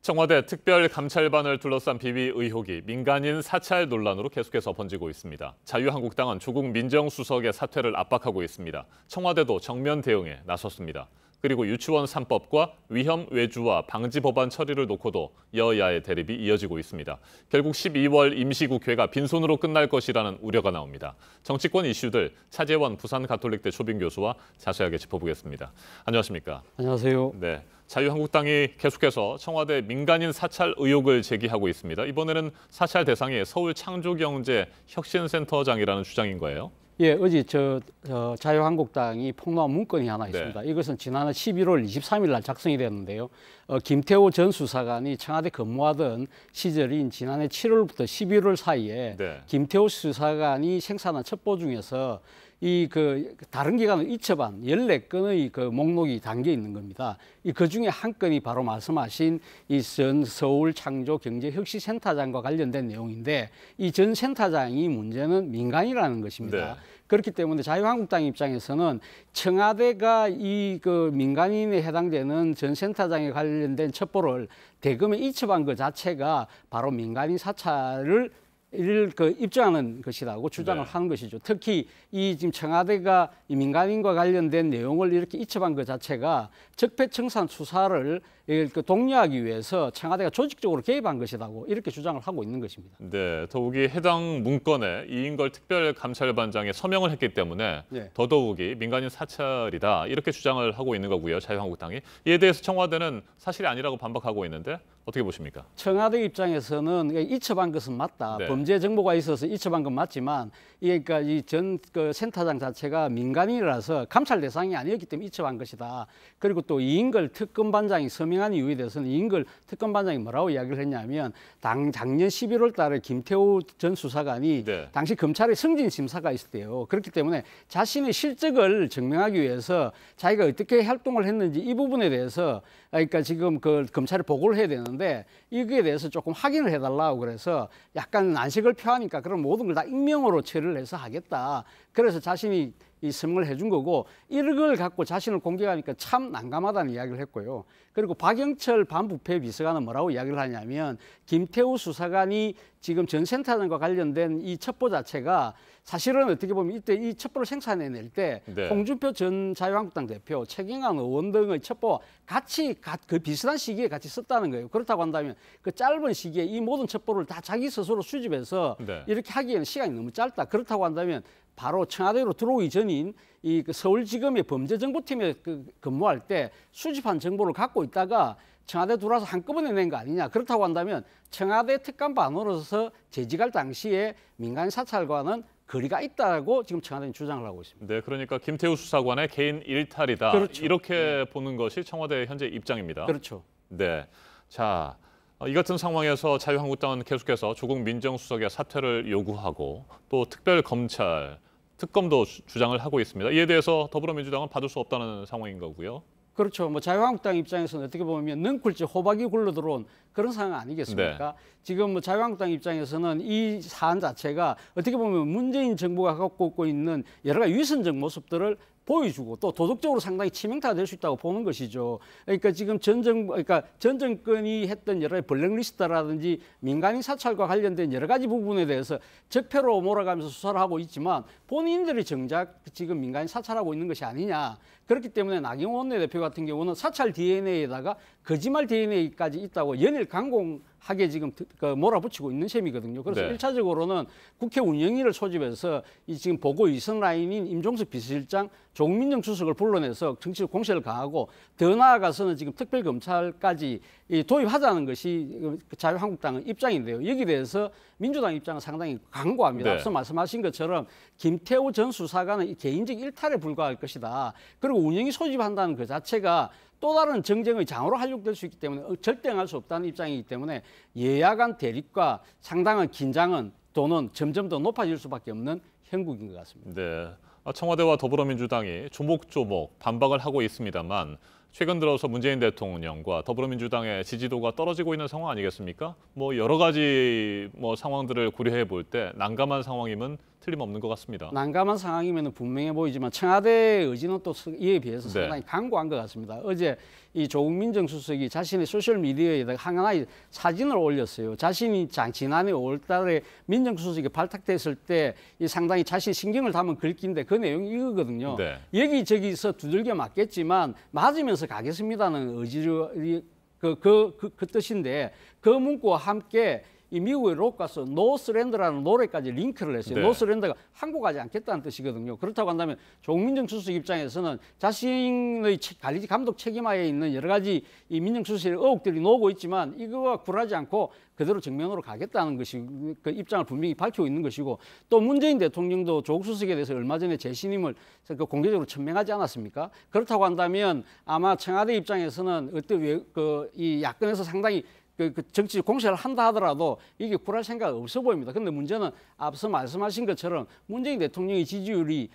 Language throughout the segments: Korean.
청와대 특별감찰반을 둘러싼 비위 의혹이 민간인 사찰 논란으로 계속해서 번지고 있습니다. 자유한국당은 조국 민정수석의 사퇴를 압박하고 있습니다. 청와대도 정면 대응에 나섰습니다. 그리고 유치원 3법과 위험 외주화 방지 법안 처리를 놓고도 여야의 대립이 이어지고 있습니다. 결국 12월 임시국회가 빈손으로 끝날 것이라는 우려가 나옵니다. 정치권 이슈들 차재원 부산가톨릭대 초빙 교수와 자세하게 짚어보겠습니다. 안녕하십니까? 안녕하세요. 네, 자유한국당이 계속해서 청와대 민간인 사찰 의혹을 제기하고 있습니다. 이번에는 사찰 대상이 서울창조경제혁신센터장이라는 주장인 거예요? 예, 어제 자유한국당이 폭로한 문건이 하나 있습니다. 네. 이것은 지난해 11월 23일 날 작성이 됐는데요. 김태호 전 수사관이 청와대 근무하던 시절인 지난해 7월부터 11월 사이에 네. 김태호 수사관이 생산한 첩보 중에서 다른 기관을 이첩한 14건의 목록이 담겨 있는 겁니다. 그 중에 한 건이 바로 말씀하신 이 전 서울창조경제혁신센터장과 관련된 내용인데, 이 전 센터장이 문제는 민간이라는 것입니다. 네. 그렇기 때문에 자유한국당 입장에서는 청와대가 민간인에 해당되는 전 센터장에 관련된 첩보를 대금에 이첩한 것 자체가 바로 민간인 사찰을 입증하는 것이라고 주장을 네. 하는 것이죠. 특히 지금 청와대가 이 민간인과 관련된 내용을 이렇게 이첩한 것 자체가 적폐청산 수사를 독려하기 위해서 청와대가 조직적으로 개입한 것이라고 이렇게 주장을 하고 있는 것입니다. 네, 더욱이 해당 문건에 이인걸 특별감찰반장이 서명을 했기 때문에 네. 더더욱이 민간인 사찰이다 이렇게 주장을 하고 있는 거고요. 자유한국당이 이에 대해서 청와대는 사실이 아니라고 반박하고 있는데 어떻게 보십니까? 청와대 입장에서는 이첩한 것은 맞다. 네. 범죄 정보가 있어서 이첩한 건 맞지만 그러니까 이 전 센터장 자체가 민간인이라서 감찰 대상이 아니었기 때문에 이첩한 것이다. 그리고 또 이인걸 특검반장이 서명한 이유에 대해서는 이인걸 특검반장이 뭐라고 이야기를 했냐면 작년 11월 달에 김태호 전 수사관이 네. 당시 검찰의 승진 심사가 있었대요. 그렇기 때문에 자신의 실적을 증명하기 위해서 자기가 어떻게 활동을 했는지 이 부분에 대해서 그러니까 지금 검찰에 보고를 해야 되는데 이거에 대해서 조금 확인을 해달라고 그래서 약간 안식을 표하니까 그럼 모든 걸 다 익명으로 처리를 해서 하겠다. 그래서 자신이 이 서명을 해준 거고 이걸 갖고 자신을 공격하니까 참 난감하다는 이야기를 했고요. 그리고 박영철 반부패 비서관은 뭐라고 이야기를 하냐면 김태우 수사관이 지금 전 센터장과 관련된 이 첩보 자체가 사실은 어떻게 보면 이때 이 첩보를 생산해낼 때 네. 홍준표 전 자유한국당 대표, 최경환 의원 등의 첩보와 같이 비슷한 시기에 같이 썼다는 거예요. 그렇다고 한다면 그 짧은 시기에 이 모든 첩보를 다 자기 스스로 수집해서 네. 이렇게 하기에는 시간이 너무 짧다. 그렇다고 한다면 바로 청와대로 들어오기 전인 서울지검의 범죄정보팀에 근무할 때 수집한 정보를 갖고 있다가 청와대 들어와서 한꺼번에 낸 거 아니냐. 그렇다고 한다면 청와대 특감반으로서 재직할 당시에 민간 사찰과는 거리가 있다고 지금 청와대는 주장을 하고 있습니다. 네, 그러니까 김태우 수사관의 개인 일탈이다. 그렇죠. 이렇게 보는 것이 청와대의 현재 입장입니다. 그렇죠. 네, 자, 이 같은 상황에서 자유한국당은 계속해서 조국 민정수석의 사퇴를 요구하고 또 특별검찰, 특검도 주장을 하고 있습니다. 이에 대해서 더불어민주당은 받을 수 없다는 상황인 거고요. 그렇죠. 자유한국당 입장에서는 어떻게 보면 능쿨지 호박이 굴러 들어온 그런 상황 아니겠습니까? 네. 지금 자유한국당 입장에서는 이 사안 자체가 어떻게 보면 문재인 정부가 갖고 있는 여러 가지 위선적 모습들을 보여주고 또 도덕적으로 상당히 치명타가 될 수 있다고 보는 것이죠. 그러니까 지금 전 정권이 했던 여러 가지 블랙리스트라든지 민간인 사찰과 관련된 여러 가지 부분에 대해서 적폐로 몰아가면서 수사를 하고 있지만 본인들이 정작 지금 민간인 사찰하고 있는 것이 아니냐. 그렇기 때문에 나경원 원내대표 같은 경우는 사찰 DNA에다가 거짓말 DNA까지 있다고 연일 강공하게 지금 몰아붙이고 있는 셈이거든요. 그래서 네. 1차적으로는 국회 운영위를 소집해서 이 지금 보고 위성 라인인 임종석 비서실장, 조국민정 수석을 불러내서 정치적 공세를 가하고 더 나아가서는 지금 특별검찰까지 도입하자는 것이 자유한국당의 입장인데요. 여기에 대해서 민주당 입장은 상당히 강고합니다. 네. 앞서 말씀하신 것처럼 김태우 전 수사관은 개인적 일탈에 불과할 것이다. 그리고 운영이 소집한다는 그 자체가 또 다른 정쟁의 장으로 활용될 수 있기 때문에 절대 행할 수 없다는 입장이기 때문에 여야 간 대립과 상당한 긴장은 또는 점점 더 높아질 수밖에 없는 형국인 것 같습니다. 네, 청와대와 더불어민주당이 조목조목 반박을 하고 있습니다만 최근 들어서 문재인 대통령과 더불어민주당의 지지도가 떨어지고 있는 상황 아니겠습니까? 여러 가지 상황들을 고려해 볼 때 난감한 상황임은 틀림없는 것 같습니다. 난감한 상황이면 분명해 보이지만 청와대의 의지는 또 이에 비해서 네. 상당히 강고한 것 같습니다. 어제 이 조국 민정수석이 자신의 소셜 미디어에다가 하나의 사진을 올렸어요. 자신이 지난해 5월달에 민정수석이 발탁됐을 때 이 상당히 자신 신경을 담은 글귀인데 그 내용이 이거거든요. 네. 여기저기서 두들겨 맞겠지만 맞으면서 가겠습니다는 의지로 그 뜻인데 그 문구와 함께 이 미국의 록 가수 노 서렌더라는 노래까지 링크를 했어요. 네. 노 서렌더가 항복하지 않겠다는 뜻이거든요. 그렇다고 한다면 조국 민정수석 입장에서는 자신의 관리 감독 책임하에 있는 여러 가지 이 민정수석의 의혹들이 나오고 있지만 이거와 굴하지 않고 그대로 정면으로 가겠다는 것이 그 입장을 분명히 밝히고 있는 것이고 또 문재인 대통령도 조국 수석에 대해서 얼마 전에 재신임을 공개적으로 천명하지 않았습니까? 그렇다고 한다면 아마 청와대 입장에서는 어떤 이 야권에서 상당히 그 정치 공세를 한다 하더라도 이게 굴할 생각 없어 보입니다. 그런데 문제는 앞서 말씀하신 것처럼 문재인 대통령의 지지율이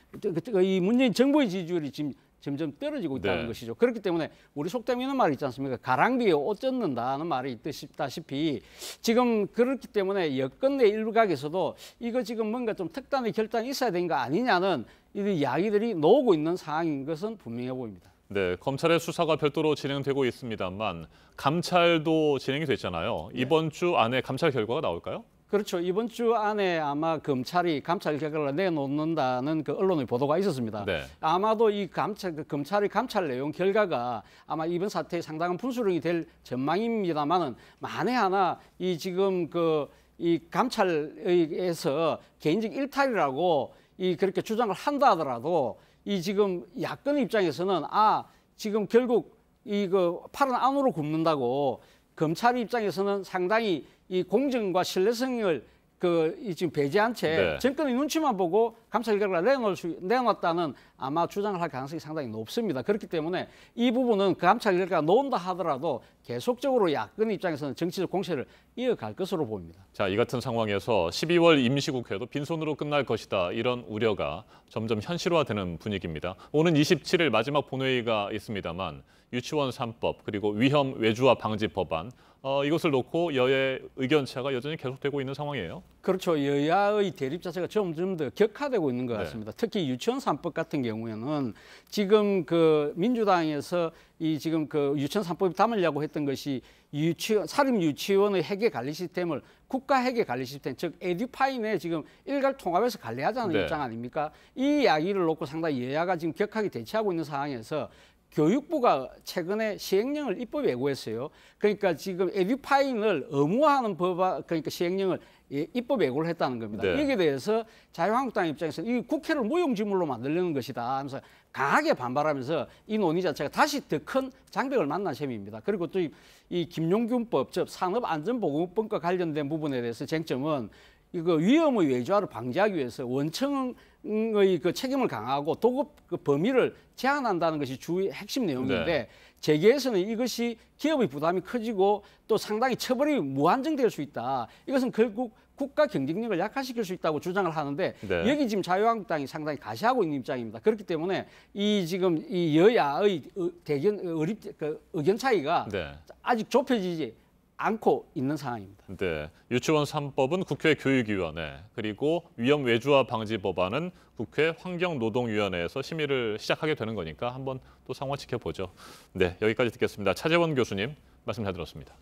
이 문재인 정부의 지지율이 지금 점점 떨어지고 있다는 네. 것이죠. 그렇기 때문에 우리 속담에 있는 말이 있지 않습니까? 가랑비에 옷 젖는다는 말이 있다시피 지금 그렇기 때문에 여권 내 일각에서도 이거 지금 뭔가 좀 특단의 결단이 있어야 되는 거 아니냐는 이 이야기들이 나오고 있는 상황인 것은 분명해 보입니다. 네, 검찰의 수사가 별도로 진행되고 있습니다만 감찰도 진행이 됐잖아요. 이번 주 안에 감찰 결과가 나올까요? 그렇죠. 이번 주 안에 아마 검찰이 감찰 결과를 내놓는다는 그 언론의 보도가 있었습니다. 네. 아마도 이 검찰의 감찰 내용 결과가 아마 이번 사태에 상당한 분수령이 될 전망입니다만은 만에 하나 이 지금 이 감찰에서 개인적 일탈이라고 그렇게 주장을 한다 하더라도 이 지금 야권 입장에서는 지금 결국 팔은 안으로 굽는다고 검찰 입장에서는 상당히 이 공정과 신뢰성을 지금 배제한 채 네. 정권의 눈치만 보고 감찰 결과를 내놨다는 아마 주장을 할 가능성이 상당히 높습니다. 그렇기 때문에 이 부분은 감찰 결과가 나온다 하더라도 계속적으로 야권 입장에서는 정치적 공세를 이어갈 것으로 보입니다. 자, 이 같은 상황에서 12월 임시국회도 빈손으로 끝날 것이다. 이런 우려가 점점 현실화되는 분위기입니다. 오는 27일 마지막 본회의가 있습니다만 유치원 3법 그리고 위험 외주화 방지 법안 이것을 놓고 여야의 의견차가 여전히 계속되고 있는 상황이에요. 그렇죠. 여야의 대립 자체가 점점 더 격화되고 있는 것 네. 같습니다. 특히 유치원 3법 같은 경우에는 지금 민주당에서 지금 유치원 3법이 담으려고 했던 것이 사립 유치원의 회계 관리 시스템을 국가 회계 관리 시스템, 즉 에듀파인에 지금 일괄 통합해서 관리하자는 네. 입장 아닙니까? 이 이야기를 놓고 상당히 여야가 지금 격하게 대치하고 있는 상황에서 교육부가 최근에 시행령을 입법에 예고했어요. 그러니까 지금 에듀파인을 의무화하는 그러니까 시행령을 입법 예고를 했다는 겁니다. 네. 여기에 대해서 자유한국당 입장에서는 이 국회를 무용지물로 만들려는 것이다 하면서 강하게 반발하면서 이 논의 자체가 다시 더 큰 장벽을 만난 셈입니다. 그리고 또 이 김용균법, 즉 산업안전보건법과 관련된 부분에 대해서 쟁점은 이거 위험의 외주화를 방지하기 위해서 원청의 책임을 강화하고 도급 범위를 제한한다는 것이 주의 핵심 내용인데 네. 재계에서는 이것이 기업의 부담이 커지고 또 상당히 처벌이 무한정될 수 있다. 이것은 결국 국가 경쟁력을 약화시킬 수 있다고 주장을 하는데 네. 여기 지금 자유한국당이 상당히 가시하고 있는 입장입니다. 그렇기 때문에 지금 이 여야의 의견 차이가 네. 아직 좁혀지지 않고 있는 상황입니다. 네, 유치원 3법은 국회 교육위원회 그리고 위험 외주화 방지 법안은 국회 환경노동위원회에서 심의를 시작하게 되는 거니까 한번 또 상황 지켜보죠. 네, 여기까지 듣겠습니다. 차재원 교수님 말씀 잘 들었습니다.